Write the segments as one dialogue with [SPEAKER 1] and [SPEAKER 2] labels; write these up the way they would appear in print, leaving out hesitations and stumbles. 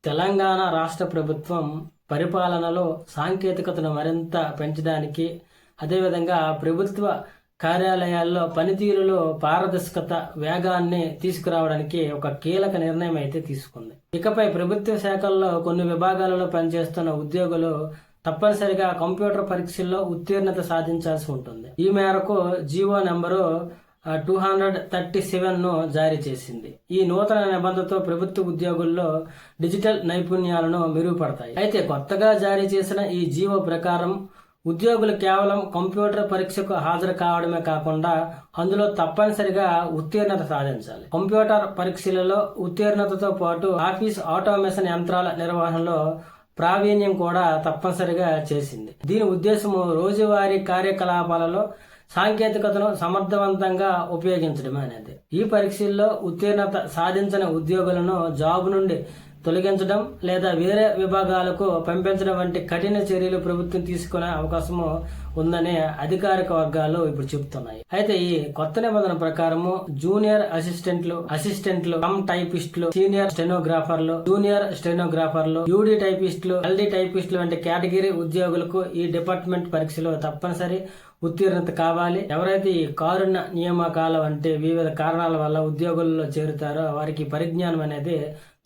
[SPEAKER 1] తెలంగాణ రాష్ట్ర ప్రభుత్వం పరిపాలనలో సాంకేతికతను మరింత పెంచడానికి, అదేవిధంగా ప్రభుత్వ కార్యాలయాల్లో పనితీరులో పారదర్శకత, వేగాన్ని తీసుకురావడానికి ఒక కీలక నిర్ణయం అయితే తీసుకుంది. ఇకపై ప్రభుత్వ శాఖల్లో కొన్ని విభాగాలలో పనిచేస్తున్న ఉద్యోగులు తప్పనిసరిగా కంప్యూటర్ పరీక్షల్లో ఉత్తీర్ణత సాధించాల్సి ఉంటుంది. ఈ మేరకు జీవో నెంబరు 237 ను జారీ చేసింది. ఈ నూతన నిబంధనతో ప్రభుత్వ ఉద్యోగుల్లో డిజిటల్ నైపుణ్యాలను మెరుగుపడతాయి. అయితే కొత్తగా జారీ చేసిన ఈ జీవో ప్రకారం ఉద్యోగులు కేవలం కంప్యూటర్ పరీక్షకు హాజరు కావడమే కాకుండా అందులో తప్పనిసరిగా ఉత్తీర్ణత సాధించాలి. కంప్యూటర్ పరీక్షలలో ఉత్తీర్ణతతో పాటు ఆఫీస్ ఆటోమేషన్ యంత్రాల నిర్వహణలో ప్రావీణ్యం కూడా తప్పనిసరిగా చేసింది. దీని ఉద్దేశము రోజువారీ కార్యకలాపాలలో సాంకేతికతను సమర్థవంతంగా ఉపయోగించడమే అనేది. ఈ పరీక్షల్లో ఉత్తీర్ణత సాధించిన ఉద్యోగులను జాబ్ నుండి తొలగించడం లేదా వేరే విభాగాలకు పంపించడం వంటి కఠిన చర్యలు ప్రభుత్వం తీసుకునే అవకాశము ఉందని అధికారిక వర్గాలు ఇప్పుడు చెబుతున్నాయి. అయితే ఈ కొత్త నిబంధన ప్రకారము జూనియర్ అసిస్టెంట్లు, కమ్ టైపిస్టులు, సీనియర్ స్టెనోగ్రాఫర్లు, జూనియర్ స్టెనోగ్రాఫర్లు, యూడీ టైపిస్టులు, ఎల్డీ టైపిస్టులు వంటి కేటగిరీ ఉద్యోగులకు ఈ డిపార్ట్మెంట్ పరీక్షలో తప్పనిసరి ఉత్తీర్ణత కావాలి. ఎవరైతే ఈ కారుణ్య నియామకాల వంటి వివిధ కారణాల వల్ల ఉద్యోగుల్లో చేరుతారో వారికి పరిజ్ఞానం అనేది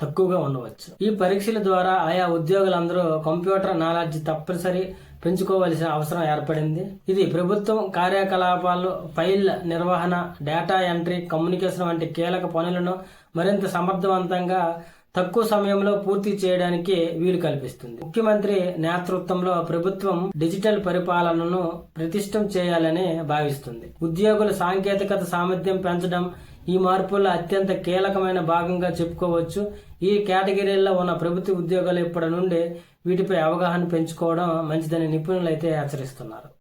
[SPEAKER 1] తక్కువగా ఉండవచ్చు. ఈ పరీక్షల ద్వారా ఆయా ఉద్యోగులందరూ కంప్యూటర్ నాలెడ్జ్ తప్పనిసరి పెంచుకోవాల్సిన అవసరం ఏర్పడింది. ఇది ప్రభుత్వం కార్యకలాపాలు, ఫైల్ నిర్వహణ, డేటా ఎంట్రీ, కమ్యూనికేషన్ వంటి కీలక పనులను మరింత సమర్థవంతంగా తక్కువ సమయంలో పూర్తి చేయడానికి వీలు కల్పిస్తుంది. ముఖ్యమంత్రి నేతృత్వంలో ప్రభుత్వం డిజిటల్ పరిపాలనను ప్రతిష్టం చేయాలని భావిస్తుంది. ఉద్యోగుల సాంకేతికత సామర్థ్యం పెంచడం ఈ మార్పుల్లో అత్యంత కీలకమైన భాగంగా చెప్పుకోవచ్చు. ఈ కేటగిరీల్లో ఉన్న ప్రభుత్వ ఉద్యోగులు ఇప్పటి నుండి వీటిపై అవగాహన పెంచుకోవడం మంచిదని నిపుణులు అయితే హెచ్చరిస్తున్నారు.